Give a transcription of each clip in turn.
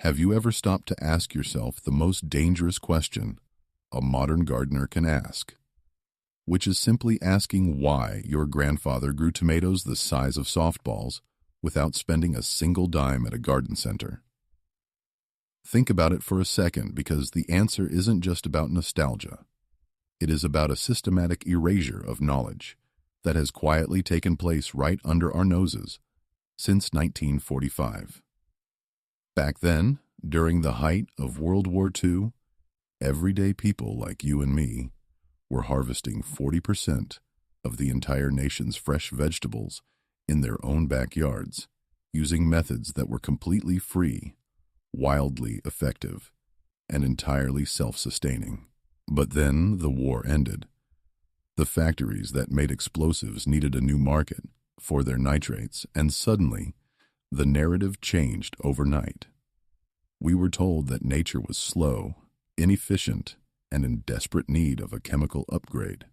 Have you ever stopped to ask yourself the most dangerous question a modern gardener can ask, which is simply asking why your grandfather grew tomatoes the size of softballs without spending a single dime at a garden center? Think about it for a second, because the answer isn't just about nostalgia. It is about a systematic erasure of knowledge that has quietly taken place right under our noses since 1945. Back then, during the height of World War II, everyday people like you and me were harvesting 40% of the entire nation's fresh vegetables in their own backyards, using methods that were completely free, wildly effective, and entirely self-sustaining. But then the war ended. The factories that made explosives needed a new market for their nitrates, and suddenly the narrative changed overnight. We were told that nature was slow, inefficient, and in desperate need of a chemical upgrade.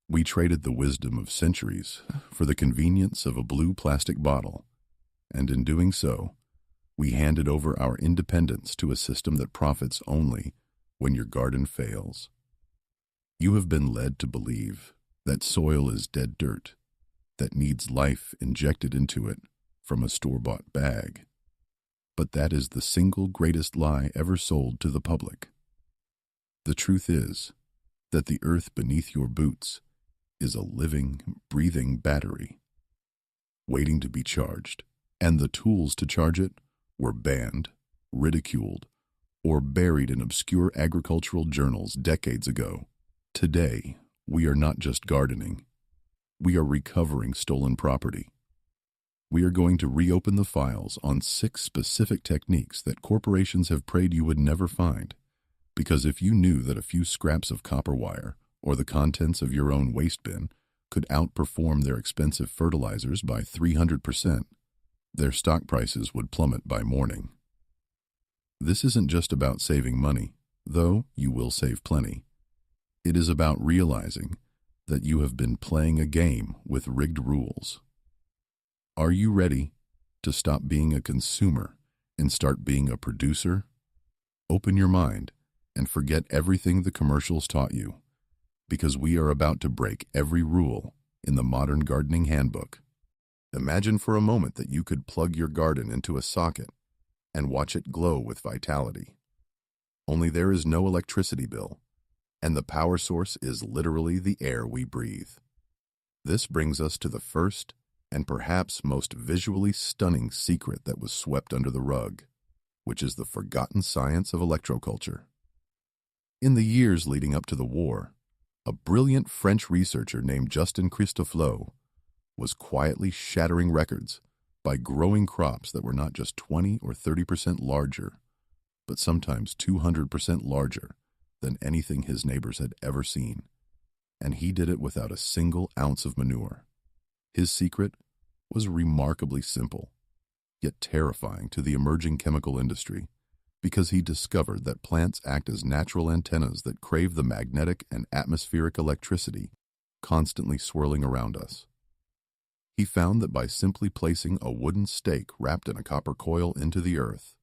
We traded the wisdom of centuries for the convenience of a blue plastic bottle, and in doing so, we handed over our independence to a system that profits only when your garden fails. You have been led to believe that soil is dead dirt that needs life injected into it from a store-bought bag. But that is the single greatest lie ever sold to the public. The truth is that the earth beneath your boots is a living, breathing battery, waiting to be charged, and the tools to charge it were banned, ridiculed, or buried in obscure agricultural journals decades ago. Today, we are not just gardening. We are recovering stolen property. We are going to reopen the files on 6 specific techniques that corporations have prayed you would never find. Because if you knew that a few scraps of copper wire or the contents of your own waste bin could outperform their expensive fertilizers by 300%, their stock prices would plummet by morning. This isn't just about saving money, though you will save plenty. It is about realizing that you have been playing a game with rigged rules. Are you ready to stop being a consumer and start being a producer? Open your mind and forget everything the commercials taught you, because we are about to break every rule in the modern gardening handbook. Imagine for a moment that you could plug your garden into a socket and watch it glow with vitality. Only there is no electricity bill, and the power source is literally the air we breathe. This brings us to the first and perhaps most visually stunning secret that was swept under the rug, which is the forgotten science of electroculture. In the years leading up to the war, a brilliant French researcher named Justin Christofleau was quietly shattering records by growing crops that were not just 20 or 30% larger, but sometimes 200% larger than anything his neighbors had ever seen. And he did it without a single ounce of manure. His secret was remarkably simple, yet terrifying to the emerging chemical industry, because he discovered that plants act as natural antennas that crave the magnetic and atmospheric electricity constantly swirling around us. He found that by simply placing a wooden stake wrapped in a copper coil into the earth,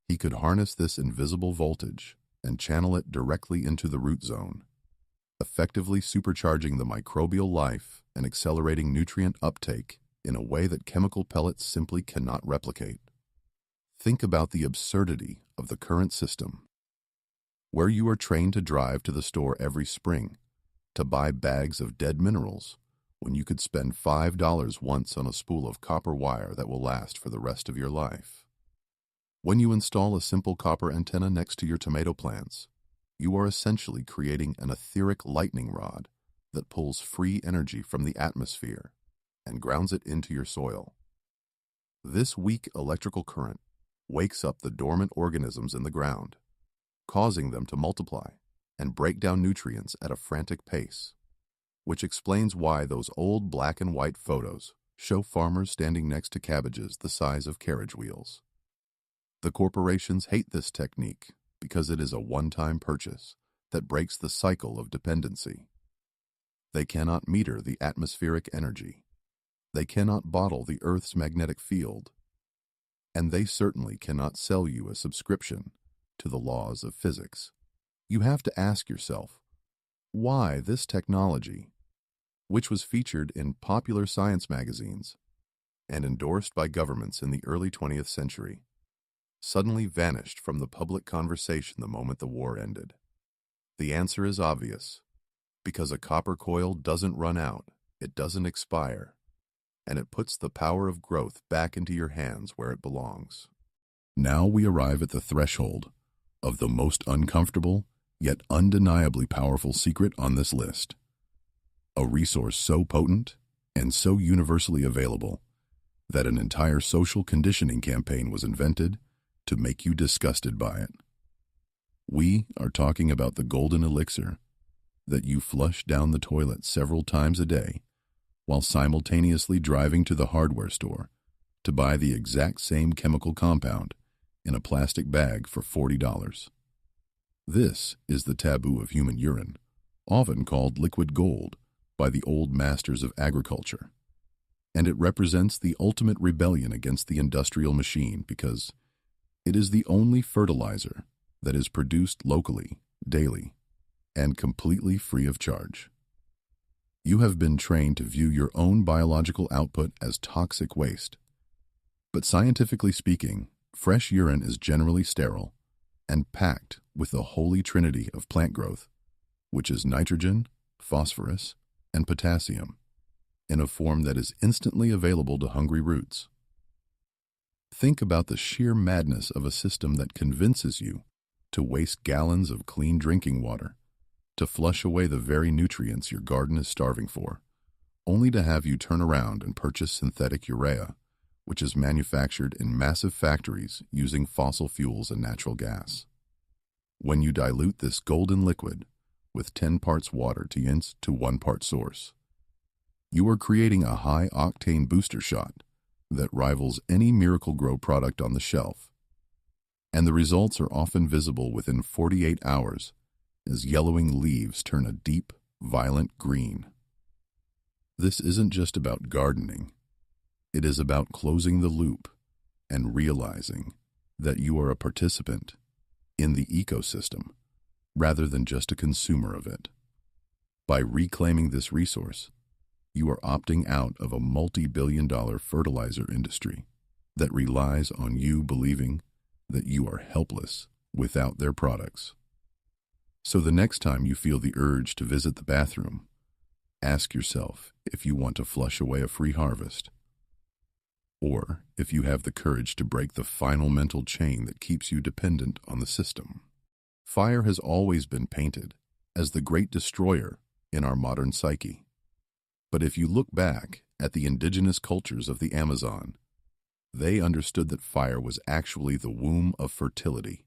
he could harness this invisible voltage and channel it directly into the root zone, effectively supercharging the microbial life and accelerating nutrient uptake in a way that chemical pellets simply cannot replicate. Think about the absurdity of the current system, where you are trained to drive to the store every spring to buy bags of dead minerals when you could spend $5 once on a spool of copper wire that will last for the rest of your life. When you install a simple copper antenna next to your tomato plants, you are essentially creating an etheric lightning rod that pulls free energy from the atmosphere and grounds it into your soil. This weak electrical current wakes up the dormant organisms in the ground, causing them to multiply and break down nutrients at a frantic pace, which explains why those old black and white photos show farmers standing next to cabbages the size of carriage wheels. The corporations hate this technique because it is a one-time purchase that breaks the cycle of dependency. They cannot meter the atmospheric energy. They cannot bottle the Earth's magnetic field. and they certainly cannot sell you a subscription to the laws of physics. You have to ask yourself, why this technology, which was featured in popular science magazines and endorsed by governments in the early 20th century, suddenly vanished from the public conversation the moment the war ended? The answer is obvious. Because a copper coil doesn't run out, it doesn't expire, and it puts the power of growth back into your hands where it belongs. Now we arrive at the threshold of the most uncomfortable yet undeniably powerful secret on this list. A resource so potent and so universally available that an entire social conditioning campaign was invented to make you disgusted by it. We are talking about the golden elixir that you flush down the toilet several times a day while simultaneously driving to the hardware store to buy the exact same chemical compound in a plastic bag for $40. This is the taboo of human urine, often called liquid gold by the old masters of agriculture. And it represents the ultimate rebellion against the industrial machine because it is the only fertilizer that is produced locally, daily, and completely free of charge. You have been trained to view your own biological output as toxic waste. But scientifically speaking, fresh urine is generally sterile and packed with the holy trinity of plant growth, which is nitrogen, phosphorus, and potassium, in a form that is instantly available to hungry roots. Think about the sheer madness of a system that convinces you to waste gallons of clean drinking water to flush away the very nutrients your garden is starving for, only to have you turn around and purchase synthetic urea, which is manufactured in massive factories using fossil fuels and natural gas. When you dilute this golden liquid with 10 parts water to 1 part source, you are creating a high-octane booster shot that rivals any Miracle-Gro product on the shelf. And the results are often visible within 48 hours as yellowing leaves turn a deep, violent green. This isn't just about gardening. It is about closing the loop and realizing that you are a participant in the ecosystem rather than just a consumer of it. By reclaiming this resource, you are opting out of a multi-billion-dollar fertilizer industry that relies on you believing that you are helpless without their products. So the next time you feel the urge to visit the bathroom, ask yourself if you want to flush away a free harvest, or if you have the courage to break the final mental chain that keeps you dependent on the system. Fire has always been painted as the great destroyer in our modern psyche. But if you look back at the indigenous cultures of the Amazon, they understood that fire was actually the womb of fertility.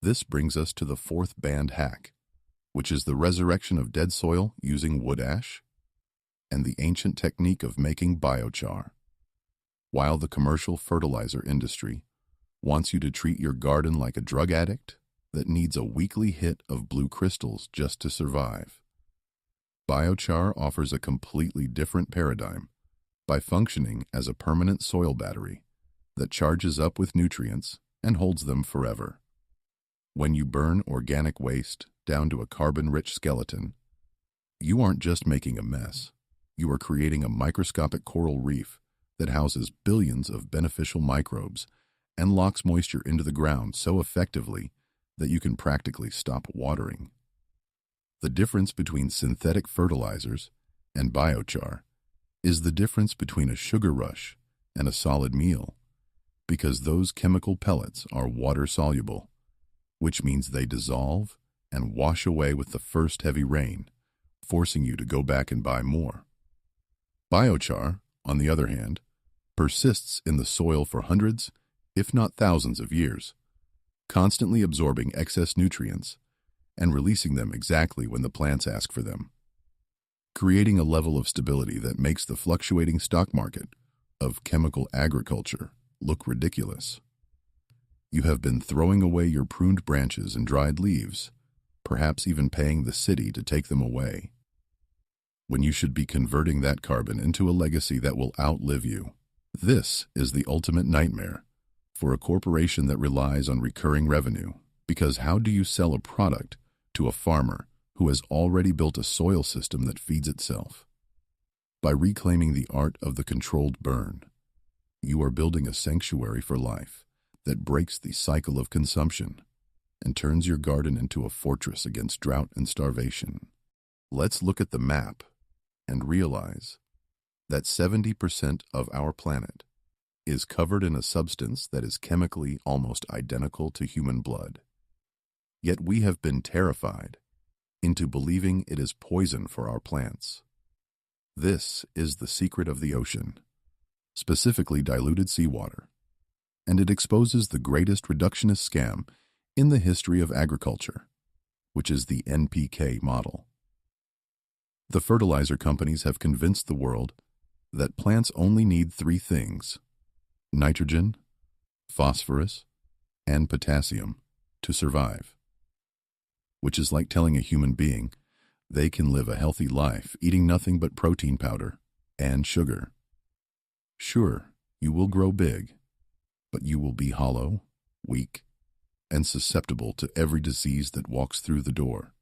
This brings us to the fourth banned hack, which is the resurrection of dead soil using wood ash and the ancient technique of making biochar. While the commercial fertilizer industry wants you to treat your garden like a drug addict that needs a weekly hit of blue crystals just to survive, biochar offers a completely different paradigm by functioning as a permanent soil battery that charges up with nutrients and holds them forever. When you burn organic waste down to a carbon-rich skeleton, you aren't just making a mess. You are creating a microscopic coral reef that houses billions of beneficial microbes and locks moisture into the ground so effectively that you can practically stop watering. The difference between synthetic fertilizers and biochar is the difference between a sugar rush and a solid meal, because those chemical pellets are water-soluble, which means they dissolve and wash away with the first heavy rain, forcing you to go back and buy more. Biochar, on the other hand, persists in the soil for hundreds, if not thousands of years, constantly absorbing excess nutrients and releasing them exactly when the plants ask for them, creating a level of stability that makes the fluctuating stock market of chemical agriculture look ridiculous. You have been throwing away your pruned branches and dried leaves, perhaps even paying the city to take them away, when you should be converting that carbon into a legacy that will outlive you. This is the ultimate nightmare for a corporation that relies on recurring revenue. Because how do you sell a product to a farmer who has already built a soil system that feeds itself? By reclaiming the art of the controlled burn, you are building a sanctuary for life that breaks the cycle of consumption and turns your garden into a fortress against drought and starvation. Let's look at the map and realize that 70% of our planet is covered in a substance that is chemically almost identical to human blood. Yet we have been terrified into believing it is poison for our plants. This is the secret of the ocean, specifically diluted seawater, and it exposes the greatest reductionist scam in the history of agriculture, which is the NPK model. The fertilizer companies have convinced the world that plants only need three things: nitrogen, phosphorus, and potassium to survive, which is like telling a human being they can live a healthy life eating nothing but protein powder and sugar. Sure, you will grow big, but you will be hollow, weak, and susceptible to every disease that walks through the door,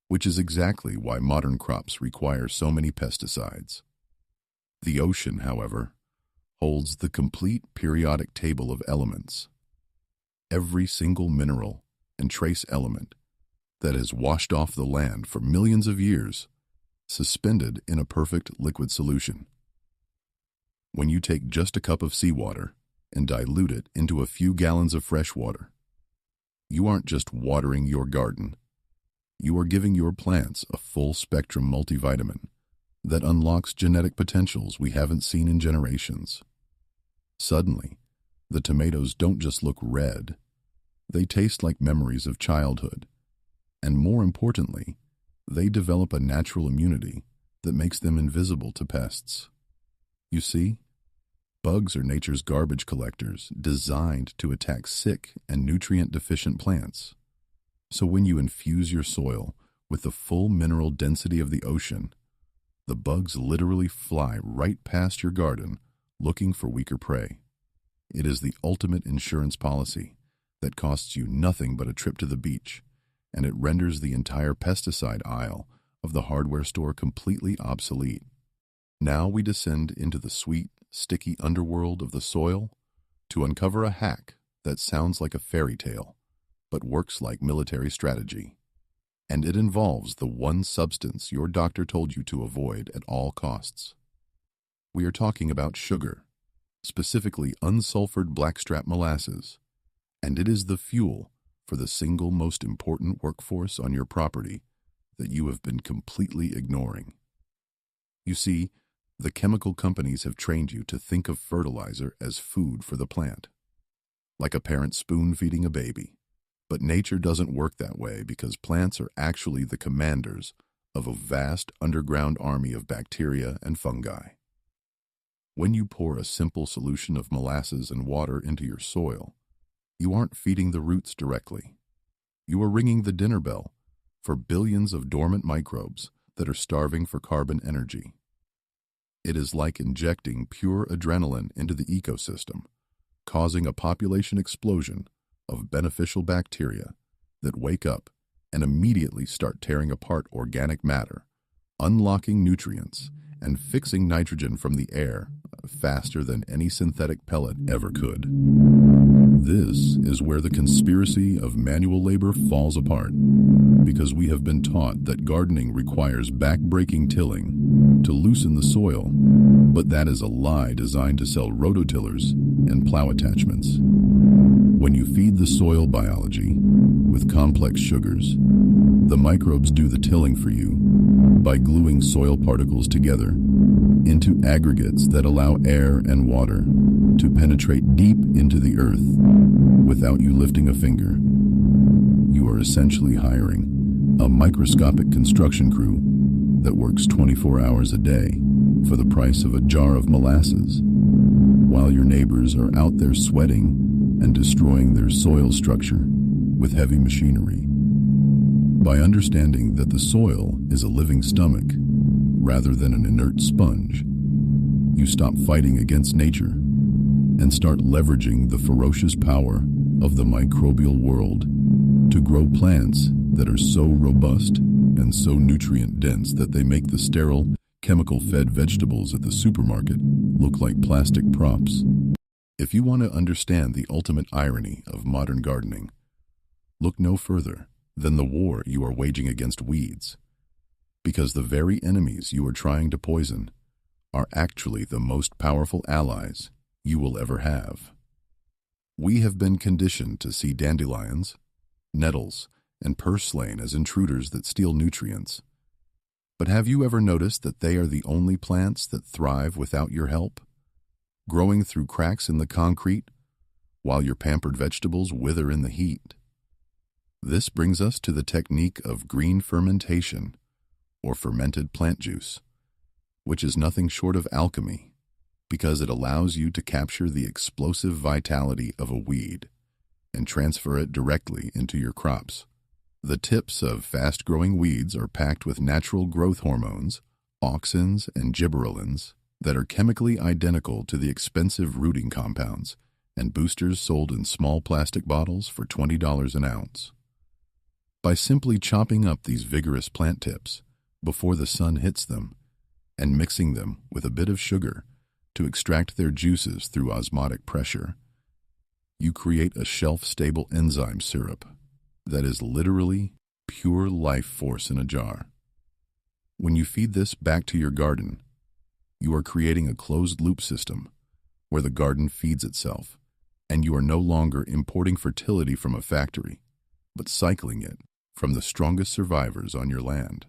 which is exactly why modern crops require so many pesticides. The ocean, however, holds the complete periodic table of elements. Every single mineral and trace element that has washed off the land for millions of years, suspended in a perfect liquid solution. When you take just a cup of seawater and dilute it into a few gallons of fresh water, you aren't just watering your garden. You are giving your plants a full-spectrum multivitamin that unlocks genetic potentials we haven't seen in generations. Suddenly, the tomatoes don't just look red. They taste like memories of childhood. And more importantly, they develop a natural immunity that makes them invisible to pests. You see, bugs are nature's garbage collectors designed to attack sick and nutrient-deficient plants. So when you infuse your soil with the full mineral density of the ocean, the bugs literally fly right past your garden looking for weaker prey. It is the ultimate insurance policy that costs you nothing but a trip to the beach, and it renders the entire pesticide aisle of the hardware store completely obsolete. Now we descend into the sweet, sticky underworld of the soil to uncover a hack that sounds like a fairy tale, but works like military strategy. And it involves the one substance your doctor told you to avoid at all costs. We are talking about sugar, specifically unsulfured blackstrap molasses, and it is the fuel for the single most important workforce on your property that you have been completely ignoring. You see, the chemical companies have trained you to think of fertilizer as food for the plant, like a parent spoon-feeding a baby. But nature doesn't work that way because plants are actually the commanders of a vast underground army of bacteria and fungi. When you pour a simple solution of molasses and water into your soil, you aren't feeding the roots directly. You are ringing the dinner bell for billions of dormant microbes that are starving for carbon energy. It is like injecting pure adrenaline into the ecosystem, causing a population explosion of beneficial bacteria that wake up and immediately start tearing apart organic matter, unlocking nutrients, and fixing nitrogen from the air faster than any synthetic pellet ever could. This is where the conspiracy of manual labor falls apart, because we have been taught that gardening requires back-breaking tilling to loosen the soil, but that is a lie designed to sell rototillers and plow attachments. When you feed the soil biology with complex sugars, the microbes do the tilling for you by gluing soil particles together into aggregates that allow air and water to penetrate deep into the earth without you lifting a finger. You are essentially hiring a microscopic construction crew that works 24 hours a day for the price of a jar of molasses, while your neighbors are out there sweating and destroying their soil structure with heavy machinery. By understanding that the soil is a living stomach rather than an inert sponge, you stop fighting against nature and start leveraging the ferocious power of the microbial world to grow plants that are so robust and so nutrient-dense that they make the sterile, chemical-fed vegetables at the supermarket look like plastic props. If you want to understand the ultimate irony of modern gardening, look no further than the war you are waging against weeds, because the very enemies you are trying to poison are actually the most powerful allies you will ever have. We have been conditioned to see dandelions, nettles, and purslane as intruders that steal nutrients. But have you ever noticed that they are the only plants that thrive without your help, growing through cracks in the concrete while your pampered vegetables wither in the heat? This brings us to the technique of green fermentation, or fermented plant juice, which is nothing short of alchemy, because it allows you to capture the explosive vitality of a weed and transfer it directly into your crops. The tips of fast-growing weeds are packed with natural growth hormones, auxins and gibberellins, that are chemically identical to the expensive rooting compounds and boosters sold in small plastic bottles for $20 an ounce. By simply chopping up these vigorous plant tips before the sun hits them and mixing them with a bit of sugar to extract their juices through osmotic pressure, you create a shelf-stable enzyme syrup that is literally pure life force in a jar. When you feed this back to your garden, you are creating a closed-loop system where the garden feeds itself, and you are no longer importing fertility from a factory, but cycling it from the strongest survivors on your land.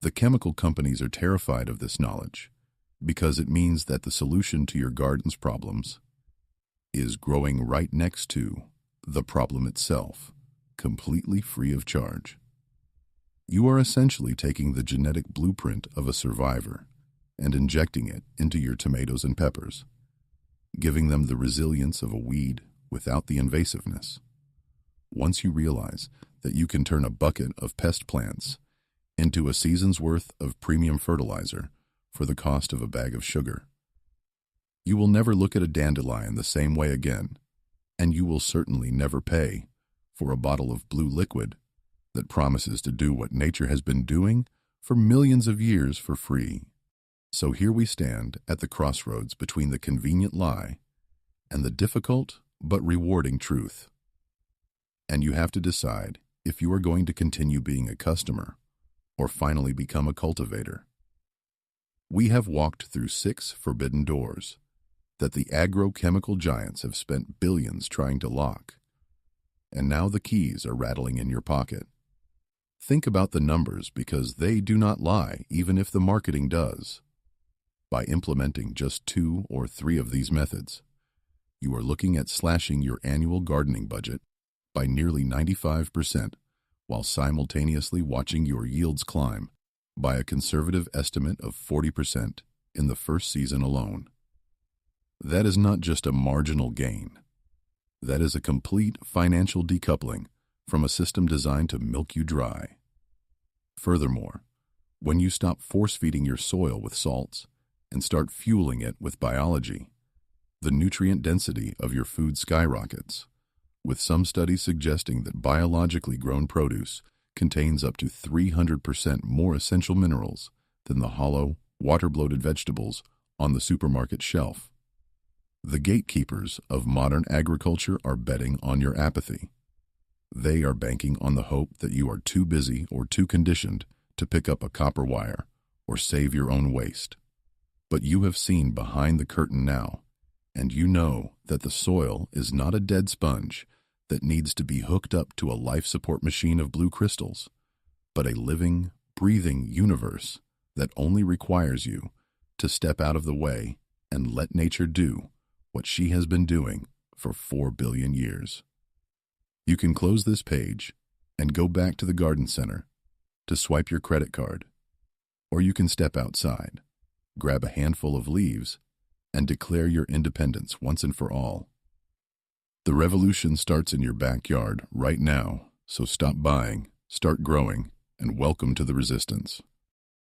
The chemical companies are terrified of this knowledge because it means that the solution to your garden's problems is growing right next to the problem itself, completely free of charge. You are essentially taking the genetic blueprint of a survivor and injecting it into your tomatoes and peppers, giving them the resilience of a weed without the invasiveness. Once you realize that you can turn a bucket of pest plants into a season's worth of premium fertilizer for the cost of a bag of sugar, you will never look at a dandelion the same way again, and you will certainly never pay for a bottle of blue liquid that promises to do what nature has been doing for millions of years for free. So here we stand at the crossroads between the convenient lie and the difficult but rewarding truth. And you have to decide if you are going to continue being a customer or finally become a cultivator. We have walked through 6 forbidden doors that the agrochemical giants have spent billions trying to lock, and now the keys are rattling in your pocket. Think about the numbers, because they do not lie, even if the marketing does. By implementing just 2 or 3 of these methods, you are looking at slashing your annual gardening budget by nearly 95%, while simultaneously watching your yields climb by a conservative estimate of 40% in the first season alone. That is not just a marginal gain. That is a complete financial decoupling from a system designed to milk you dry. Furthermore, when you stop force-feeding your soil with salts and start fueling it with biology, the nutrient density of your food skyrockets, with some studies suggesting that biologically grown produce contains up to 300% more essential minerals than the hollow, water-bloated vegetables on the supermarket shelf. The gatekeepers of modern agriculture are betting on your apathy. They are banking on the hope that you are too busy or too conditioned to pick up a copper wire or save your own waste. But you have seen behind the curtain now, and you know that the soil is not a dead sponge that needs to be hooked up to a life support machine of blue crystals, but a living, breathing universe that only requires you to step out of the way and let nature do what she has been doing for 4 billion years. You can close this page and go back to the garden center to swipe your credit card, or you can step outside, grab a handful of leaves, and declare your independence once and for all. The revolution starts in your backyard right now, so stop buying, start growing, and welcome to the resistance.